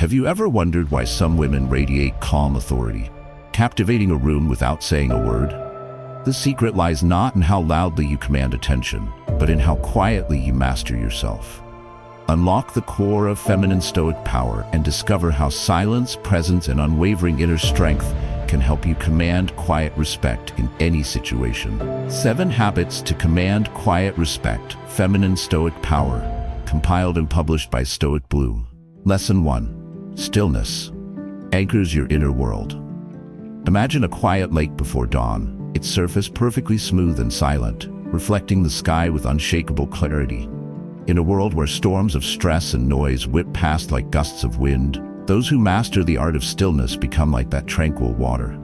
Have you ever wondered why some women radiate calm authority, captivating a room without saying a word? The secret lies not in how loudly you command attention, but in how quietly you master yourself. Unlock the core of feminine Stoic power and discover how silence, presence, and unwavering inner strength can help you command quiet respect in any situation. 7 Habits to Command Quiet Respect, Feminine Stoic Power, compiled and published by Stoic Blue. Lesson 1. Stillness anchors your inner world. Imagine a quiet lake before dawn, its surface perfectly smooth and silent, reflecting the sky with unshakable clarity. In a world where storms of stress and noise whip past like gusts of wind, those who master the art of stillness become like that tranquil water,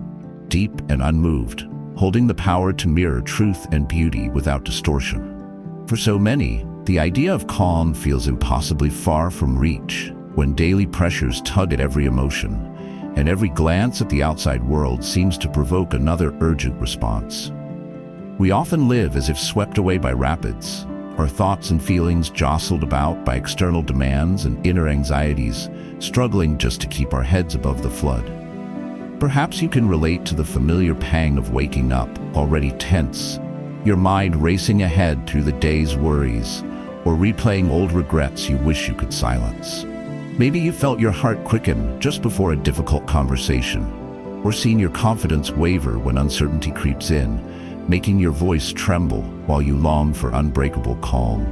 deep and unmoved, holding the power to mirror truth and beauty without distortion. For so many, the idea of calm feels impossibly far from reach when daily pressures tug at every emotion, and every glance at the outside world seems to provoke another urgent response. We often live as if swept away by rapids, our thoughts and feelings jostled about by external demands and inner anxieties, struggling just to keep our heads above the flood. Perhaps you can relate to the familiar pang of waking up, already tense, your mind racing ahead through the day's worries, or replaying old regrets you wish you could silence. Maybe you felt your heart quicken just before a difficult conversation, or seen your confidence waver when uncertainty creeps in, making your voice tremble while you long for unbreakable calm.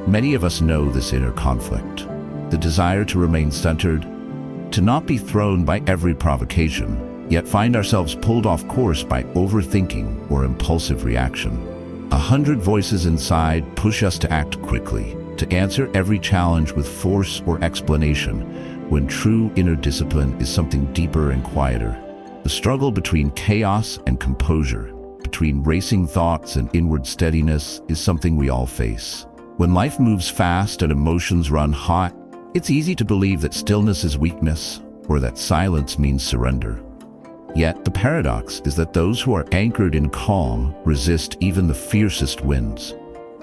Many of us know this inner conflict, the desire to remain centered, to not be thrown by every provocation, yet find ourselves pulled off course by overthinking or impulsive reaction. 100 voices inside push us to act quickly, to answer every challenge with force or explanation, when true inner discipline is something deeper and quieter. The struggle between chaos and composure, between racing thoughts and inward steadiness, is something we all face. When life moves fast and emotions run hot, it's easy to believe that stillness is weakness, or that silence means surrender. Yet the paradox is that those who are anchored in calm resist even the fiercest winds.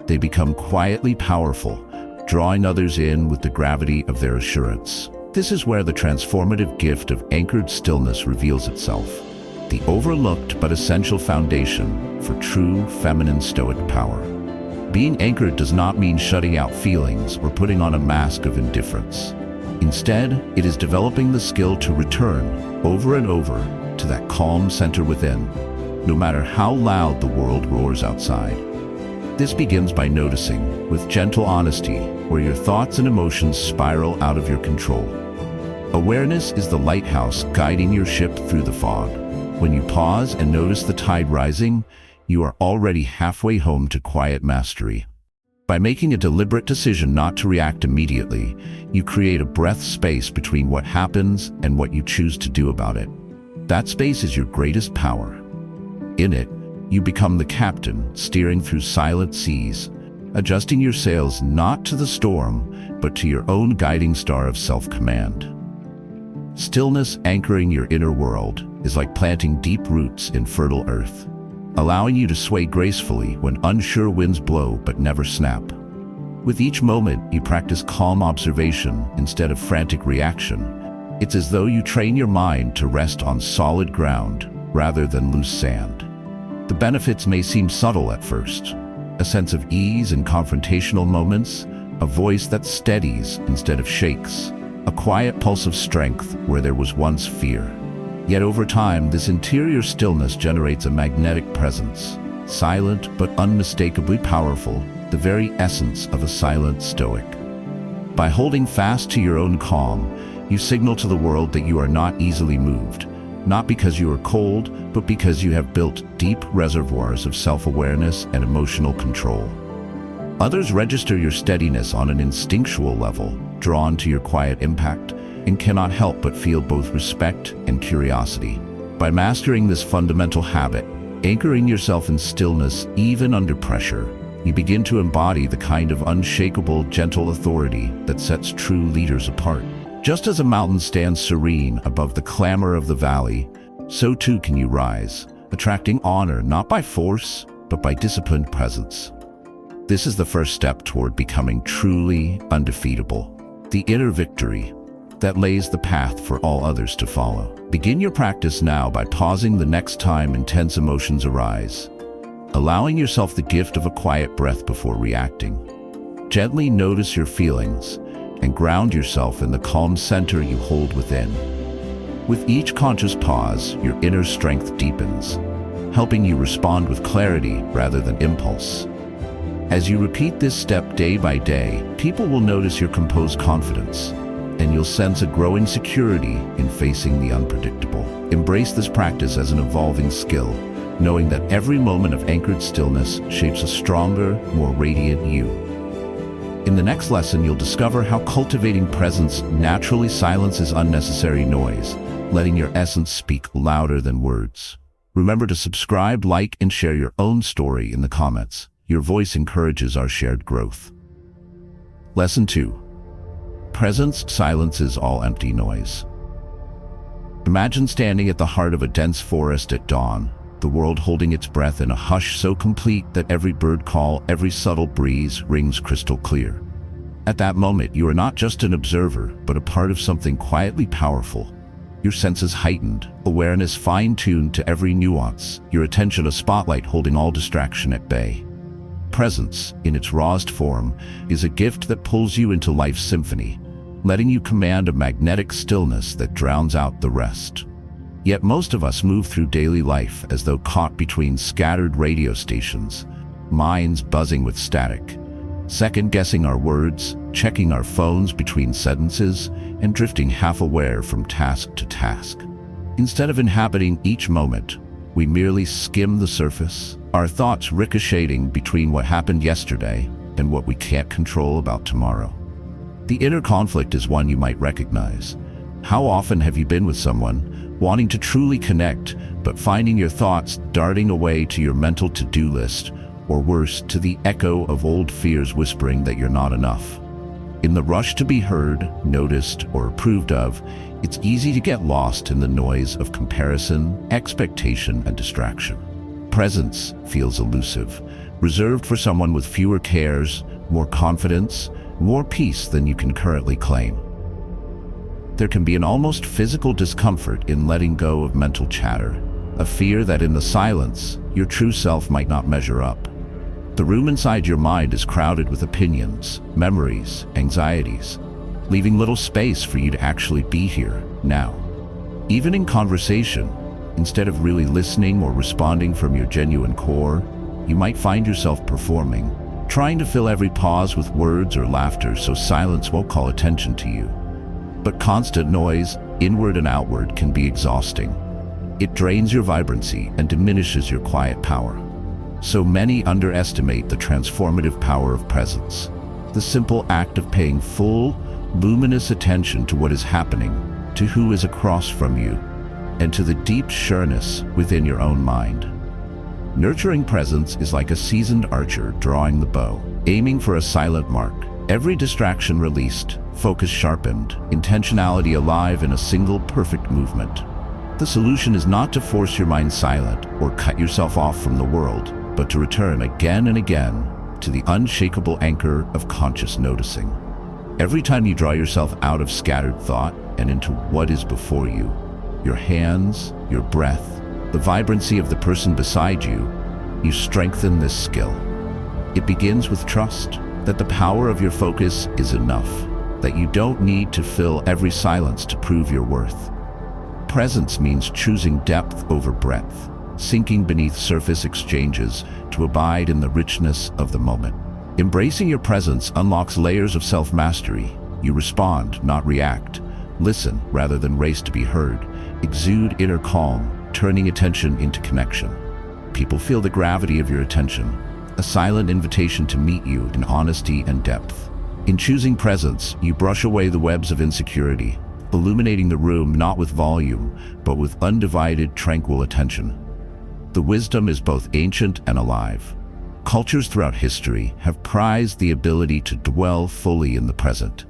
They become quietly powerful, drawing others in with the gravity of their assurance. This is where the transformative gift of anchored stillness reveals itself, the overlooked but essential foundation for true feminine Stoic power. Being anchored does not mean shutting out feelings or putting on a mask of indifference. Instead, it is developing the skill to return over and over to that calm center within, no matter how loud the world roars outside. This begins by noticing, with gentle honesty, where your thoughts and emotions spiral out of your control. Awareness is the lighthouse guiding your ship through the fog. When you pause and notice the tide rising, you are already halfway home to quiet mastery. By making a deliberate decision not to react immediately, you create a breath space between what happens and what you choose to do about it. That space is your greatest power. In it, you become the captain, steering through silent seas, adjusting your sails not to the storm, but to your own guiding star of self-command. Stillness anchoring your inner world is like planting deep roots in fertile earth, allowing you to sway gracefully when unsure winds blow but never snap. With each moment, you practice calm observation instead of frantic reaction. It's as though you train your mind to rest on solid ground rather than loose sand. The benefits may seem subtle at first: a sense of ease in confrontational moments, a voice that steadies instead of shakes, a quiet pulse of strength where there was once fear. Yet over time, this interior stillness generates a magnetic presence, silent but unmistakably powerful, the very essence of a silent Stoic. By holding fast to your own calm, you signal to the world that you are not easily moved, not because you are cold, but because you have built deep reservoirs of self-awareness and emotional control. Others register your steadiness on an instinctual level, drawn to your quiet impact, and cannot help but feel both respect and curiosity. By mastering this fundamental habit, anchoring yourself in stillness even under pressure, you begin to embody the kind of unshakable, gentle authority that sets true leaders apart. Just as a mountain stands serene above the clamor of the valley, so too can you rise, attracting honor not by force, but by disciplined presence. This is the first step toward becoming truly undefeatable. The inner victory, that lays the path for all others to follow. Begin your practice now by pausing the next time intense emotions arise, allowing yourself the gift of a quiet breath before reacting. Gently notice your feelings and ground yourself in the calm center you hold within. With each conscious pause, your inner strength deepens, helping you respond with clarity rather than impulse. As you repeat this step day by day, people will notice your composed confidence, and you'll sense a growing security in facing the unpredictable. Embrace this practice as an evolving skill, knowing that every moment of anchored stillness shapes a stronger, more radiant you. In the next lesson, you'll discover how cultivating presence naturally silences unnecessary noise, letting your essence speak louder than words. Remember to subscribe, like, and share your own story in the comments. Your voice encourages our shared growth. Lesson 2. Presence silences all empty noise. Imagine standing at the heart of a dense forest at dawn, the world holding its breath in a hush so complete that every bird call, every subtle breeze rings crystal clear. At that moment, you are not just an observer, but a part of something quietly powerful. Your senses heightened, awareness fine-tuned to every nuance, your attention a spotlight holding all distraction at bay. Presence, in its rawest form, is a gift that pulls you into life's symphony, letting you command a magnetic stillness that drowns out the rest. Yet most of us move through daily life as though caught between scattered radio stations, minds buzzing with static, second-guessing our words, checking our phones between sentences, and drifting half-aware from task to task. Instead of inhabiting each moment, we merely skim the surface, our thoughts ricocheting between what happened yesterday and what we can't control about tomorrow. The inner conflict is one you might recognize. How often have you been with someone, wanting to truly connect, but finding your thoughts darting away to your mental to-do list, or worse, to the echo of old fears whispering that you're not enough? In the rush to be heard, noticed, or approved of, it's easy to get lost in the noise of comparison, expectation, and distraction. Presence feels elusive, reserved for someone with fewer cares, more confidence, more peace than you can currently claim. There can be an almost physical discomfort in letting go of mental chatter, a fear that in the silence, your true self might not measure up. The room inside your mind is crowded with opinions, memories, anxieties, leaving little space for you to actually be here, now. Even in conversation, instead of really listening or responding from your genuine core, you might find yourself performing, trying to fill every pause with words or laughter so silence won't call attention to you. But constant noise, inward and outward, can be exhausting. It drains your vibrancy and diminishes your quiet power. So many underestimate the transformative power of presence, the simple act of paying full, luminous attention to what is happening, to who is across from you, and to the deep sureness within your own mind. Nurturing presence is like a seasoned archer drawing the bow, aiming for a silent mark. Every distraction released, focus sharpened, intentionality alive in a single perfect movement. The solution is not to force your mind silent or cut yourself off from the world, but to return again and again to the unshakable anchor of conscious noticing. Every time you draw yourself out of scattered thought and into what is before you, your hands, your breath, the vibrancy of the person beside you, you strengthen this skill. It begins with trust that the power of your focus is enough, that you don't need to fill every silence to prove your worth. Presence means choosing depth over breadth, sinking beneath surface exchanges to abide in the richness of the moment. Embracing your presence unlocks layers of self-mastery. You respond, not react. Listen rather than race to be heard. Exude inner calm, turning attention into connection. People feel the gravity of your attention, a silent invitation to meet you in honesty and depth. In choosing presence, you brush away the webs of insecurity, illuminating the room not with volume, but with undivided, tranquil attention. The wisdom is both ancient and alive. Cultures throughout history have prized the ability to dwell fully in the present,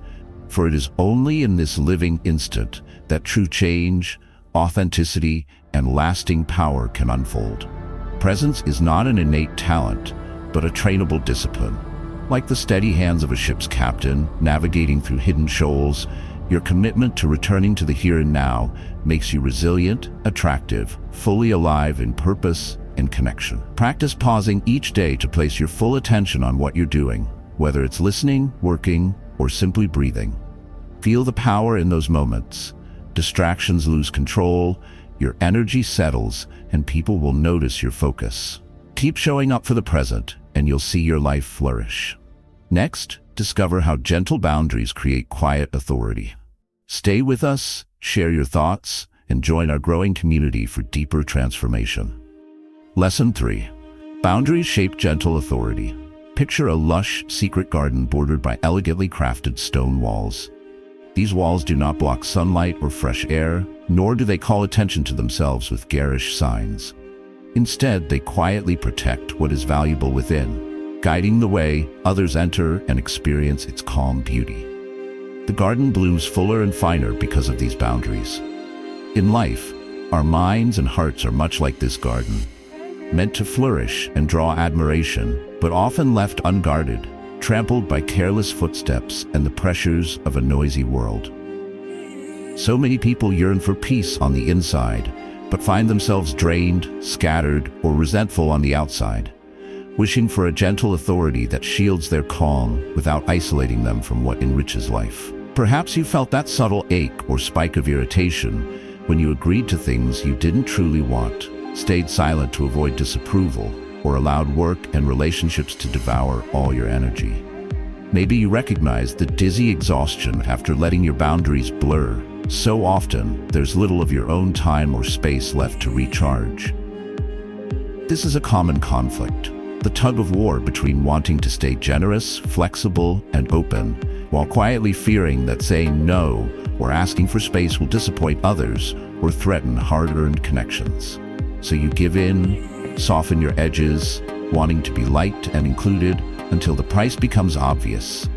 for it is only in this living instant that true change, authenticity, and lasting power can unfold. Presence is not an innate talent, but a trainable discipline. Like the steady hands of a ship's captain navigating through hidden shoals, Your commitment to returning to the here and now makes you resilient, attractive, fully alive in purpose and connection. Practice pausing each day to place your full attention on what you're doing, whether it's listening, working, or simply breathing. Feel the power in those moments. Distractions lose control, your energy settles, and people will notice your focus. Keep showing up for the present, and you'll see your life flourish. Next, discover how gentle boundaries create quiet authority. Stay with us, share your thoughts, and join our growing community for deeper transformation. Lesson 3. Boundaries shape gentle authority. Picture a lush, secret garden bordered by elegantly crafted stone walls. These walls do not block sunlight or fresh air, nor do they call attention to themselves with garish signs. Instead, they quietly protect what is valuable within, guiding the way others enter and experience its calm beauty. The garden blooms fuller and finer because of these boundaries. In life, our minds and hearts are much like this garden, meant to flourish and draw admiration, but often left unguarded, trampled by careless footsteps and the pressures of a noisy world. So many people yearn for peace on the inside, but find themselves drained, scattered, or resentful on the outside, wishing for a gentle authority that shields their calm without isolating them from what enriches life. Perhaps you felt that subtle ache or spike of irritation when you agreed to things you didn't truly want, stayed silent to avoid disapproval, or allowed work and relationships to devour all your energy. Maybe you recognize the dizzy exhaustion after letting your boundaries blur. So often, there's little of your own time or space left to recharge. This is a common conflict, the tug of war between wanting to stay generous, flexible, and open, while quietly fearing that saying no or asking for space will disappoint others or threaten hard-earned connections. So you give in, soften your edges, wanting to be liked and included until the price becomes obvious.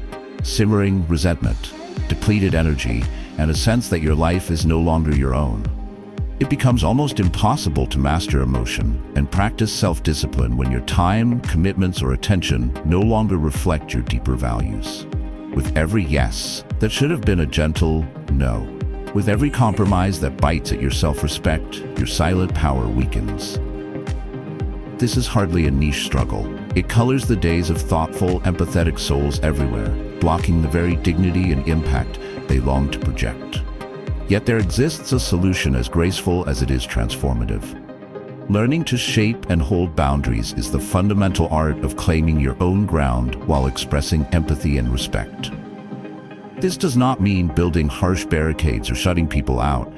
Simmering resentment, depleted energy, and a sense that your life is no longer your own. It becomes almost impossible to master emotion and practice self-discipline when your time, commitments, or attention no longer reflect your deeper values. With every yes that should have been a gentle no. With every compromise that bites at your self-respect, your silent power weakens. This is hardly a niche struggle. It colors the days of thoughtful, empathetic souls everywhere, blocking the very dignity and impact they long to project. Yet there exists a solution as graceful as it is transformative. Learning to shape and hold boundaries is the fundamental art of claiming your own ground while expressing empathy and respect. This does not mean building harsh barricades or shutting people out,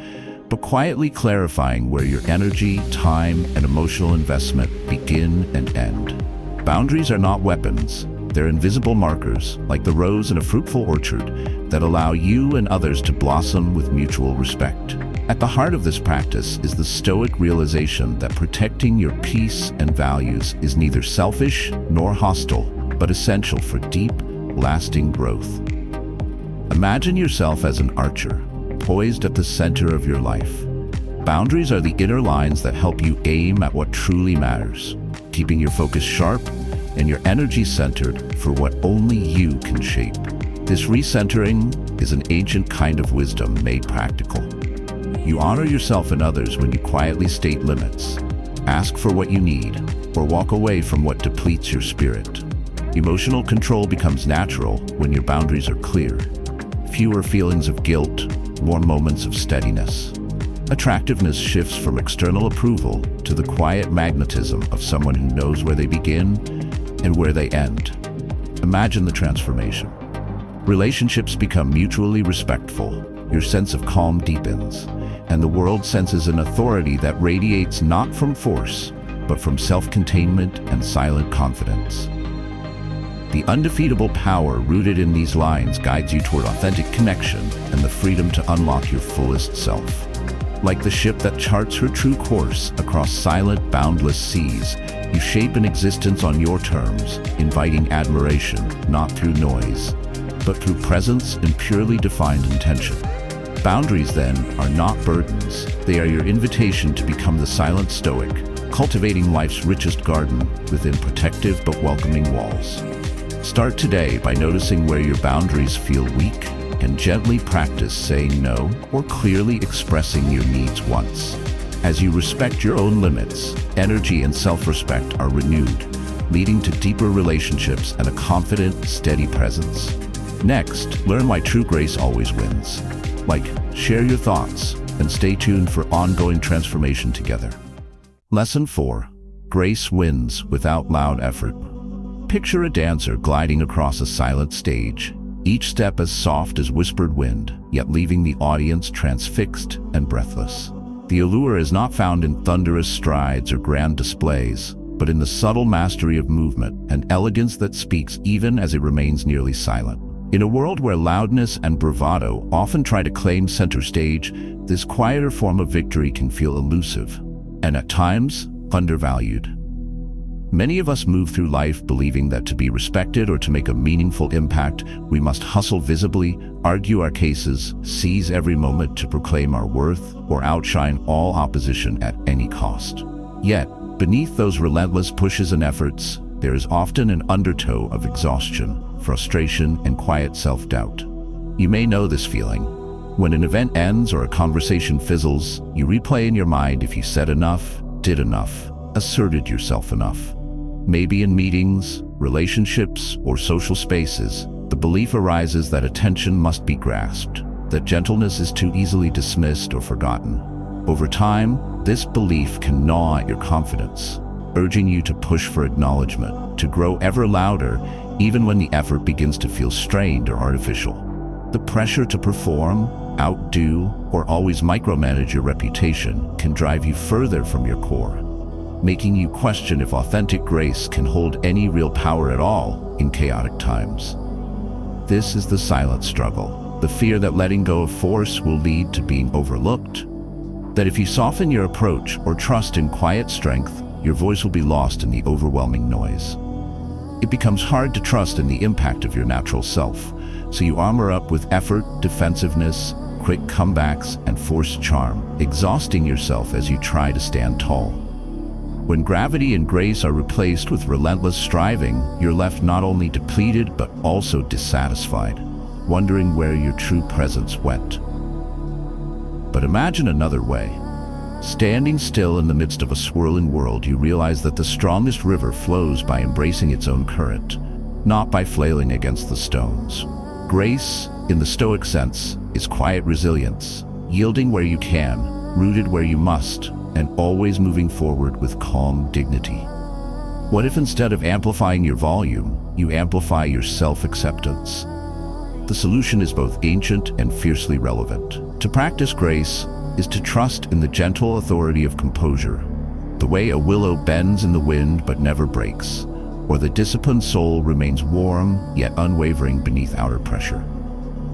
but quietly clarifying where your energy, time, and emotional investment begin and end. Boundaries are not weapons. They're invisible markers, like the rose in a fruitful orchard, that allow you and others to blossom with mutual respect. At the heart of this practice is the Stoic realization that protecting your peace and values is neither selfish nor hostile, but essential for deep, lasting growth. Imagine yourself as an archer, poised at the center of your life. Boundaries are the inner lines that help you aim at what truly matters, keeping your focus sharp and your energy centered for what only you can shape. This recentering is an ancient kind of wisdom made practical. You honor yourself and others when you quietly state limits, ask for what you need, or walk away from what depletes your spirit. Emotional control becomes natural when your boundaries are clear. Fewer feelings of guilt, more moments of steadiness. Attractiveness shifts from external approval to the quiet magnetism of someone who knows where they begin and where they end. Imagine the transformation. Relationships become mutually respectful, your sense of calm deepens, and the world senses an authority that radiates not from force, but from self-containment and silent confidence. The undefeatable power rooted in these lines guides you toward authentic connection and the freedom to unlock your fullest self. Like the ship that charts her true course across silent, boundless seas, you shape an existence on your terms, inviting admiration, not through noise, but through presence and purely defined intention. Boundaries, then, are not burdens. They are your invitation to become the silent Stoic, cultivating life's richest garden within protective but welcoming walls. Start today by noticing where your boundaries feel weak back and gently practice saying no or clearly expressing your needs once. As you respect your own limits, energy and self-respect are renewed, leading to deeper relationships and a confident, steady presence. Next, learn why true grace always wins. Share your thoughts and stay tuned for ongoing transformation together. Lesson 4. Grace wins without loud effort. Picture a dancer gliding across a silent stage, each step as soft as whispered wind, yet leaving the audience transfixed and breathless. The allure is not found in thunderous strides or grand displays, but in the subtle mastery of movement and elegance that speaks even as it remains nearly silent. In a world where loudness and bravado often try to claim center stage, this quieter form of victory can feel elusive, and at times, undervalued. Many of us move through life believing that to be respected or to make a meaningful impact, we must hustle visibly, argue our cases, seize every moment to proclaim our worth, or outshine all opposition at any cost. Yet, beneath those relentless pushes and efforts, there is often an undertow of exhaustion, frustration, and quiet self-doubt. You may know this feeling. When an event ends or a conversation fizzles, you replay in your mind if you said enough, did enough, asserted yourself enough. Maybe in meetings, relationships, or social spaces, the belief arises that attention must be grasped, that gentleness is too easily dismissed or forgotten. Over time, this belief can gnaw at your confidence, urging you to push for acknowledgement, to grow ever louder, even when the effort begins to feel strained or artificial. The pressure to perform, outdo, or always micromanage your reputation can drive you further from your core, making you question if authentic grace can hold any real power at all in chaotic times. This is the silent struggle, the fear that letting go of force will lead to being overlooked, that if you soften your approach or trust in quiet strength, your voice will be lost in the overwhelming noise. It becomes hard to trust in the impact of your natural self, so you armor up with effort, defensiveness, quick comebacks, and forced charm, exhausting yourself as you try to stand tall. When gravity and grace are replaced with relentless striving, you're left not only depleted but also dissatisfied, wondering where your true presence went. But imagine another way. Standing still in the midst of a swirling world, you realize that the strongest river flows by embracing its own current, not by flailing against the stones. Grace, in the Stoic sense, is quiet resilience, yielding where you can, rooted where you must, and always moving forward with calm dignity. What if instead of amplifying your volume, you amplify your self-acceptance? The solution is both ancient and fiercely relevant. To practice grace is to trust in the gentle authority of composure, the way a willow bends in the wind but never breaks, or the disciplined soul remains warm yet unwavering beneath outer pressure.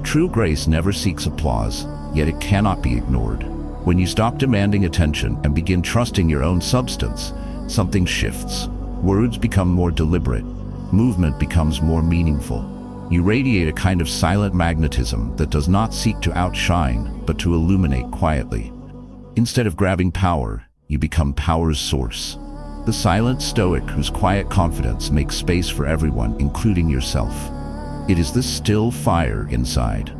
True grace never seeks applause, yet it cannot be ignored. When you stop demanding attention and begin trusting your own substance, something shifts. Words become more deliberate, movement becomes more meaningful. You radiate a kind of silent magnetism that does not seek to outshine, but to illuminate quietly. Instead of grabbing power, you become power's source. The silent Stoic whose quiet confidence makes space for everyone, including yourself. It is this still fire inside,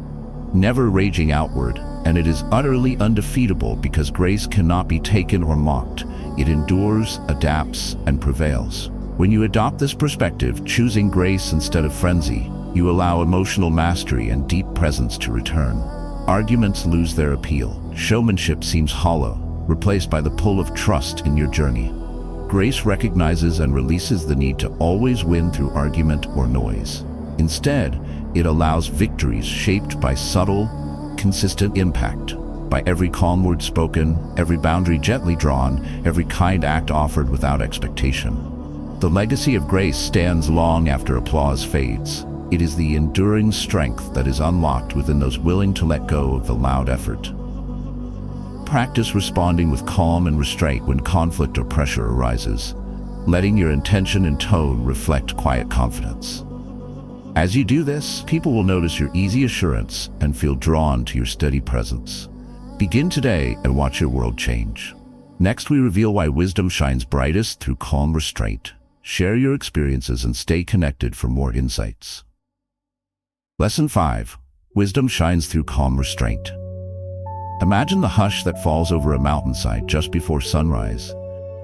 never raging outward, and it is utterly undefeatable because grace cannot be taken or mocked. It endures, adapts, and prevails. When you adopt this perspective, choosing grace instead of frenzy, you allow emotional mastery and deep presence to return. Arguments lose their appeal. Showmanship seems hollow, replaced by the pull of trust in your journey. Grace recognizes and releases the need to always win through argument or noise. Instead, it allows victories shaped by subtle, consistent impact, by every calm word spoken, every boundary gently drawn, every kind act offered without expectation. The legacy of grace stands long after applause fades. It is the enduring strength that is unlocked within those willing to let go of the loud effort. Practice responding with calm and restraint when conflict or pressure arises, letting your intention and tone reflect quiet confidence. As you do this, people will notice your easy assurance and feel drawn to your steady presence. Begin today and watch your world change. Next, we reveal why wisdom shines brightest through calm restraint. Share your experiences and stay connected for more insights. Lesson 5. Wisdom shines through calm restraint. Imagine the hush that falls over a mountainside just before sunrise,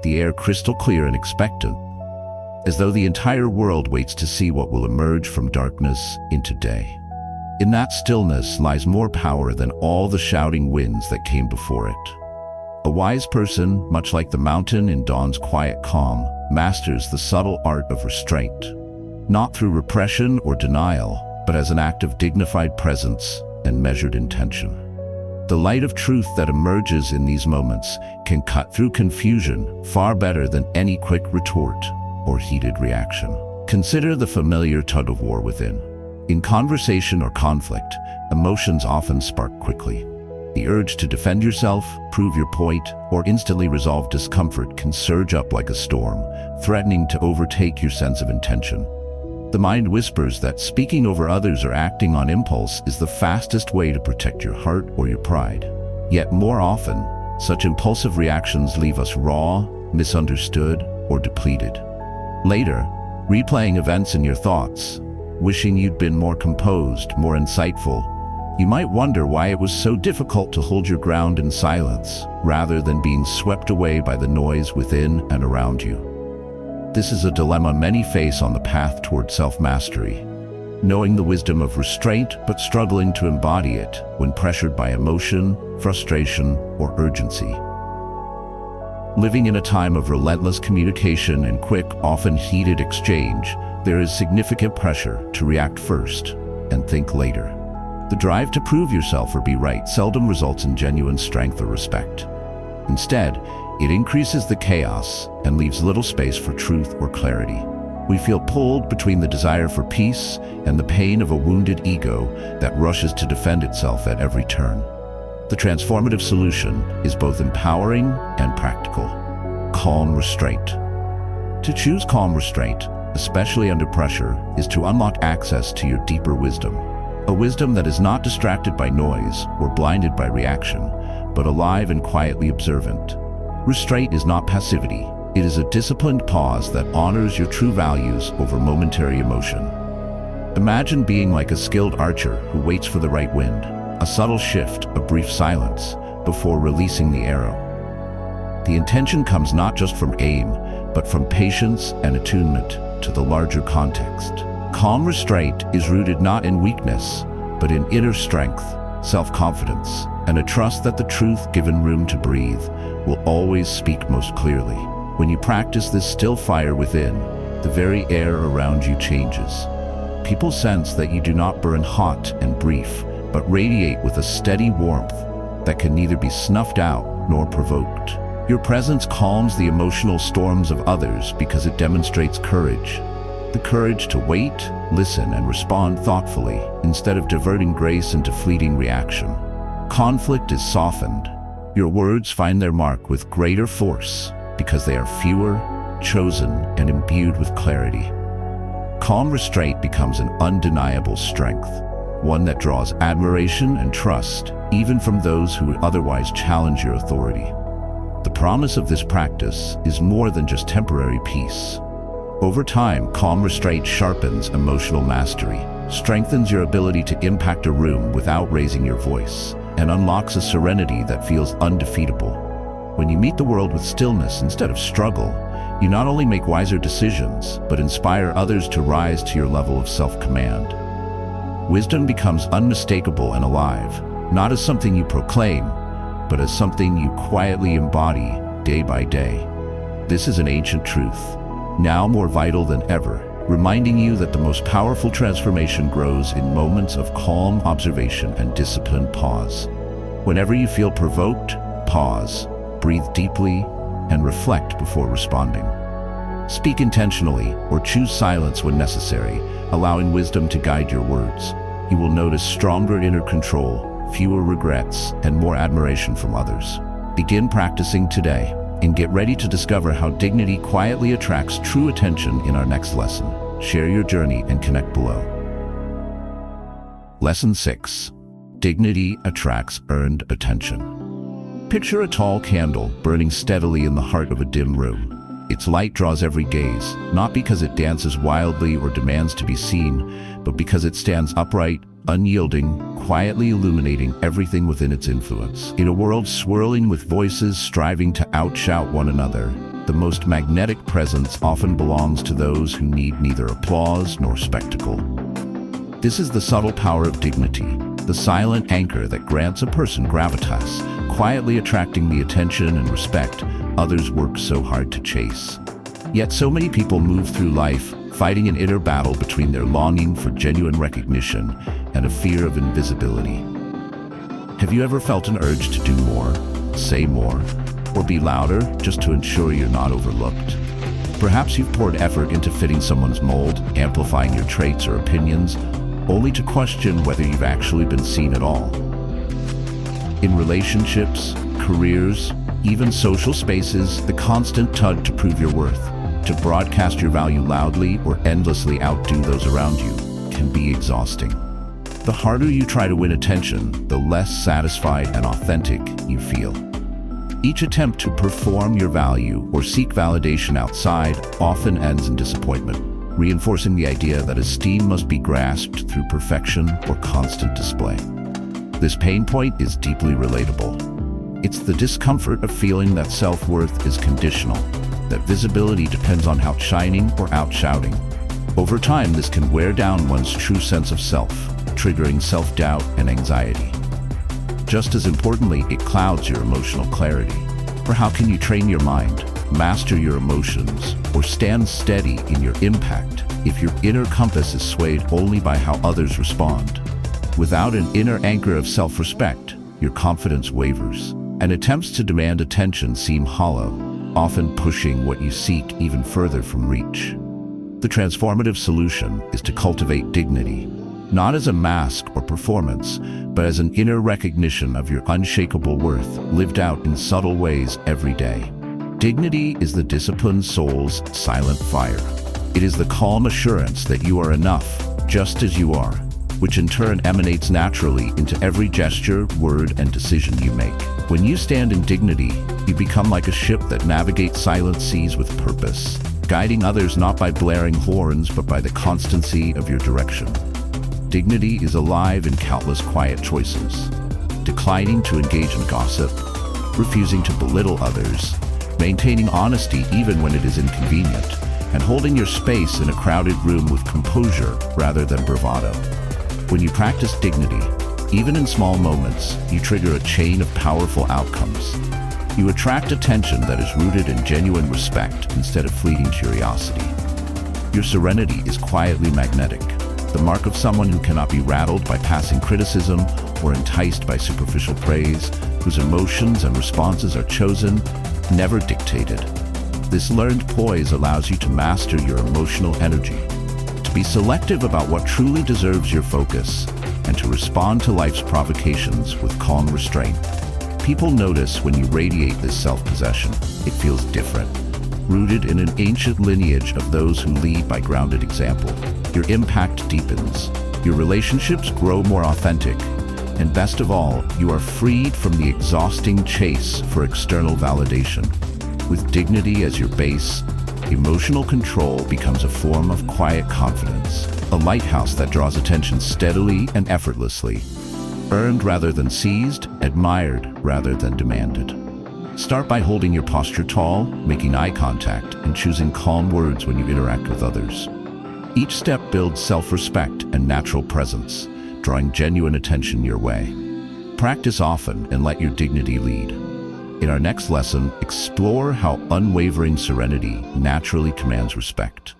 the air crystal clear and expectant, as though the entire world waits to see what will emerge from darkness into day. In that stillness lies more power than all the shouting winds that came before it. A wise person, much like the mountain in dawn's quiet calm, masters the subtle art of restraint, not through repression or denial, but as an act of dignified presence and measured intention. The light of truth that emerges in these moments can cut through confusion far better than any quick retort or heated reaction. Consider the familiar tug-of-war within. In conversation or conflict, emotions often spark quickly. The urge to defend yourself, prove your point, or instantly resolve discomfort can surge up like a storm, threatening to overtake your sense of intention. The mind whispers that speaking over others or acting on impulse is the fastest way to protect your heart or your pride. Yet more often, such impulsive reactions leave us raw, misunderstood, or depleted. Later, replaying events in your thoughts, wishing you'd been more composed, more insightful, you might wonder why it was so difficult to hold your ground in silence, rather than being swept away by the noise within and around you. This is a dilemma many face on the path toward self-mastery, knowing the wisdom of restraint but struggling to embody it when pressured by emotion, frustration, or urgency. Living in a time of relentless communication and quick, often heated exchange, there is significant pressure to react first and think later. The drive to prove yourself or be right seldom results in genuine strength or respect. Instead, it increases the chaos and leaves little space for truth or clarity. We feel pulled between the desire for peace and the pain of a wounded ego that rushes to defend itself at every turn. The transformative solution is both empowering and practical. Calm restraint. To choose calm restraint, especially under pressure, is to unlock access to your deeper wisdom. A wisdom that is not distracted by noise or blinded by reaction, but alive and quietly observant. Restraint is not passivity. It is a disciplined pause that honors your true values over momentary emotion. Imagine being like a skilled archer who waits for the right wind, a subtle shift, a brief silence, before releasing the arrow. The intention comes not just from aim, but from patience and attunement to the larger context. Calm restraint is rooted not in weakness, but in inner strength, self-confidence, and a trust that the truth, given room to breathe, will always speak most clearly. When you practice this still fire within, the very air around you changes. People sense that you do not burn hot and brief, but radiate with a steady warmth that can neither be snuffed out nor provoked. Your presence calms the emotional storms of others because it demonstrates courage. The courage to wait, listen, and respond thoughtfully instead of diverting grace into fleeting reaction. Conflict is softened. Your words find their mark with greater force because they are fewer, chosen, and imbued with clarity. Calm restraint becomes an undeniable strength, one that draws admiration and trust, even from those who would otherwise challenge your authority. The promise of this practice is more than just temporary peace. Over time, calm restraint sharpens emotional mastery, strengthens your ability to impact a room without raising your voice, and unlocks a serenity that feels undefeatable. When you meet the world with stillness instead of struggle, you not only make wiser decisions, but inspire others to rise to your level of self-command. Wisdom becomes unmistakable and alive, not as something you proclaim, but as something you quietly embody day by day. This is an ancient truth, now more vital than ever, reminding you that the most powerful transformation grows in moments of calm observation and disciplined pause. Whenever you feel provoked, pause, breathe deeply, and reflect before responding. Speak intentionally or choose silence when necessary, allowing wisdom to guide your words. You will notice stronger inner control, fewer regrets, and more admiration from others. Begin practicing today and get ready to discover how dignity quietly attracts true attention in our next lesson. Share your journey and connect below. Lesson 6. Dignity attracts earned attention. Picture a tall candle burning steadily in the heart of a dim room. Its light draws every gaze, not because it dances wildly or demands to be seen, but because it stands upright, unyielding, quietly illuminating everything within its influence. In a world swirling with voices striving to outshout one another, the most magnetic presence often belongs to those who need neither applause nor spectacle. This is the subtle power of dignity, the silent anchor that grants a person gravitas, quietly attracting the attention and respect others work so hard to chase. Yet so many people move through life fighting an inner battle between their longing for genuine recognition and a fear of invisibility. Have you ever felt an urge to do more, say more, or be louder just to ensure you're not overlooked? Perhaps you've poured effort into fitting someone's mold, amplifying your traits or opinions, only to question whether you've actually been seen at all. In relationships, careers, even social spaces, the constant tug to prove your worth, to broadcast your value loudly or endlessly outdo those around you, can be exhausting. The harder you try to win attention, the less satisfied and authentic you feel. Each attempt to perform your value or seek validation outside often ends in disappointment, reinforcing the idea that esteem must be grasped through perfection or constant display. This pain point is deeply relatable. It's the discomfort of feeling that self-worth is conditional, that visibility depends on outshining or outshouting. Over time, this can wear down one's true sense of self, triggering self-doubt and anxiety. Just as importantly, it clouds your emotional clarity. For how can you train your mind, master your emotions, or stand steady in your impact if your inner compass is swayed only by how others respond? Without an inner anchor of self-respect, your confidence wavers, and attempts to demand attention seem hollow, often pushing what you seek even further from reach. The transformative solution is to cultivate dignity, not as a mask or performance, but as an inner recognition of your unshakable worth lived out in subtle ways every day. Dignity is the disciplined soul's silent fire. It is the calm assurance that you are enough, just as you are, which in turn emanates naturally into every gesture, word, and decision you make. When you stand in dignity, you become like a ship that navigates silent seas with purpose, guiding others not by blaring horns, but by the constancy of your direction. Dignity is alive in countless quiet choices, declining to engage in gossip, refusing to belittle others, maintaining honesty even when it is inconvenient, and holding your space in a crowded room with composure rather than bravado. When you practice dignity, even in small moments, you trigger a chain of powerful outcomes. You attract attention that is rooted in genuine respect instead of fleeting curiosity. Your serenity is quietly magnetic, the mark of someone who cannot be rattled by passing criticism or enticed by superficial praise, whose emotions and responses are chosen, never dictated. This learned poise allows you to master your emotional energy, to be selective about what truly deserves your focus, and to respond to life's provocations with calm restraint. People notice when you radiate this self-possession. It feels different, rooted in an ancient lineage of those who lead by grounded example. Your impact deepens, your relationships grow more authentic, and best of all, you are freed from the exhausting chase for external validation. With dignity as your base, emotional control becomes a form of quiet confidence, a lighthouse that draws attention steadily and effortlessly. Earned rather than seized, admired rather than demanded. Start by holding your posture tall, making eye contact, and choosing calm words when you interact with others. Each step builds self-respect and natural presence, drawing genuine attention your way. Practice often and let your dignity lead. In our next lesson, explore how unwavering serenity naturally commands respect.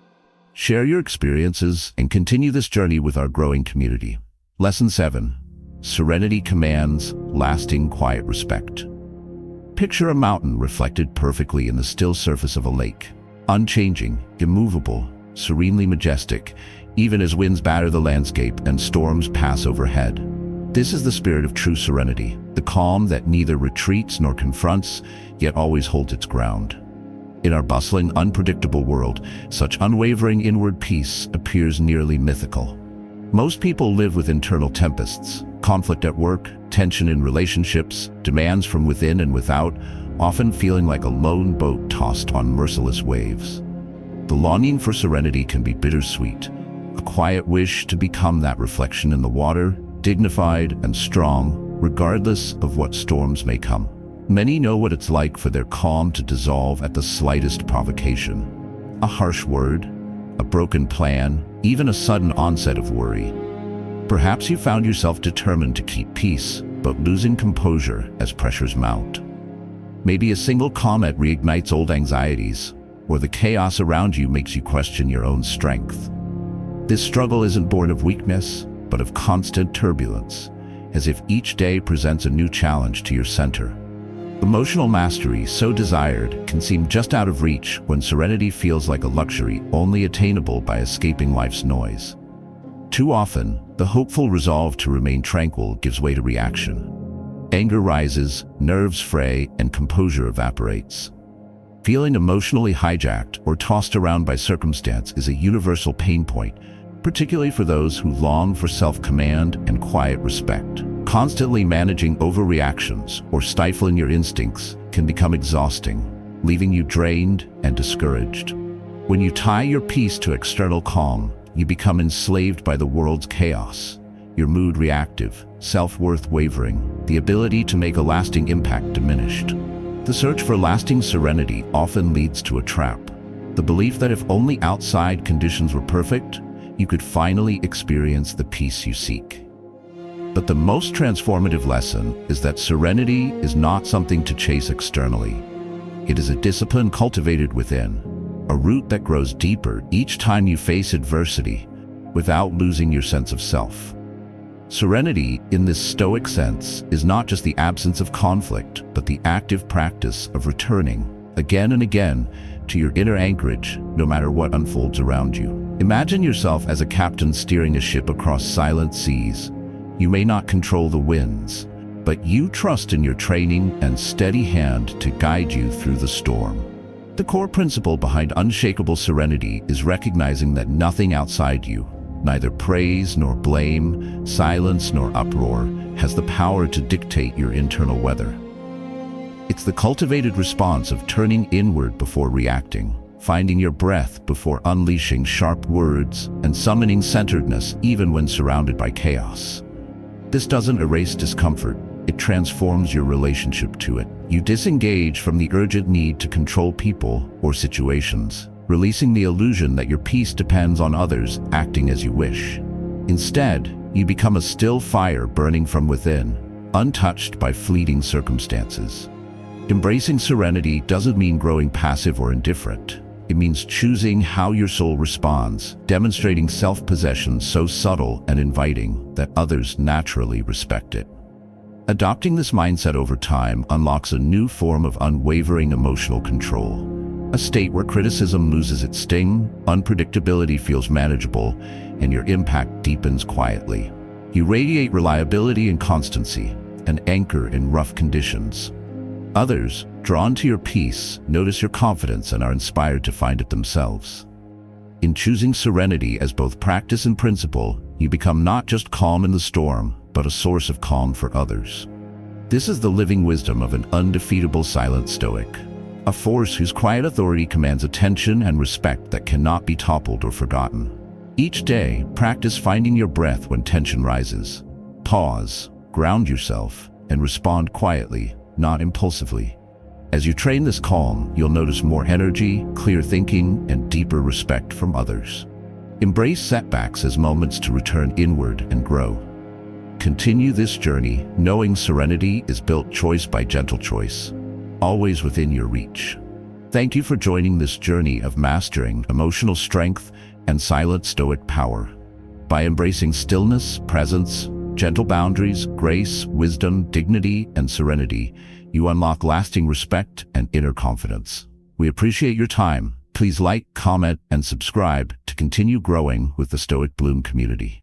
Share your experiences and continue this journey with our growing community. Lesson 7. Serenity commands lasting quiet respect. Picture a mountain reflected perfectly in the still surface of a lake, unchanging, immovable, serenely majestic, even as winds batter the landscape and storms pass overhead. This is the spirit of true serenity, the calm that neither retreats nor confronts, yet always holds its ground. In our bustling, unpredictable world, such unwavering inward peace appears nearly mythical. Most people live with internal tempests, conflict at work, tension in relationships, demands from within and without, often feeling like a lone boat tossed on merciless waves. The longing for serenity can be bittersweet, a quiet wish to become that reflection in the water, dignified and strong, regardless of what storms may come. Many know what it's like for their calm to dissolve at the slightest provocation. A harsh word, a broken plan, even a sudden onset of worry. Perhaps you found yourself determined to keep peace, but losing composure as pressures mount. Maybe a single comment reignites old anxieties, or the chaos around you makes you question your own strength. This struggle isn't born of weakness, but of constant turbulence, as if each day presents a new challenge to your center. Emotional mastery, so desired, can seem just out of reach when serenity feels like a luxury only attainable by escaping life's noise. Too often, the hopeful resolve to remain tranquil gives way to reaction. Anger rises, nerves fray, and composure evaporates. Feeling emotionally hijacked or tossed around by circumstance is a universal pain point, particularly for those who long for self-command and quiet respect. Constantly managing overreactions or stifling your instincts can become exhausting, leaving you drained and discouraged. When you tie your peace to external calm, you become enslaved by the world's chaos, your mood reactive, self-worth wavering, the ability to make a lasting impact diminished. The search for lasting serenity often leads to a trap, the belief that if only outside conditions were perfect, you could finally experience the peace you seek. But the most transformative lesson is that serenity is not something to chase externally. It is a discipline cultivated within, a root that grows deeper each time you face adversity without losing your sense of self. Serenity, in this Stoic sense, is not just the absence of conflict, but the active practice of returning, again and again, to your inner anchorage, no matter what unfolds around you. Imagine yourself as a captain steering a ship across silent seas. You may not control the winds, but you trust in your training and steady hand to guide you through the storm. The core principle behind unshakable serenity is recognizing that nothing outside you, neither praise nor blame, silence nor uproar, has the power to dictate your internal weather. It's the cultivated response of turning inward before reacting, finding your breath before unleashing sharp words, and summoning centeredness even when surrounded by chaos. This doesn't erase discomfort, it transforms your relationship to it. You disengage from the urgent need to control people or situations, releasing the illusion that your peace depends on others acting as you wish. Instead, you become a still fire burning from within, untouched by fleeting circumstances. Embracing serenity doesn't mean growing passive or indifferent. It means choosing how your soul responds, demonstrating self-possession so subtle and inviting that others naturally respect it. Adopting this mindset over time unlocks a new form of unwavering emotional control, a state where criticism loses its sting, unpredictability feels manageable, and your impact deepens quietly. You radiate reliability and constancy, an anchor in rough conditions. Others, drawn to your peace, notice your confidence and are inspired to find it themselves. In choosing serenity as both practice and principle, you become not just calm in the storm, but a source of calm for others. This is the living wisdom of an undefeatable silent Stoic, a force whose quiet authority commands attention and respect that cannot be toppled or forgotten. Each day, practice finding your breath when tension rises. Pause, ground yourself, and respond quietly, not impulsively. As you train this calm, you'll notice more energy, clear thinking, and deeper respect from others. Embrace setbacks as moments to return inward and grow. Continue this journey, knowing serenity is built choice by gentle choice, always within your reach. Thank you for joining this journey of mastering emotional strength and silent Stoic power. By embracing stillness, presence, gentle boundaries, grace, wisdom, dignity, and serenity, you unlock lasting respect and inner confidence. We appreciate your time. Please like, comment, and subscribe to continue growing with the Stoic Bloom community.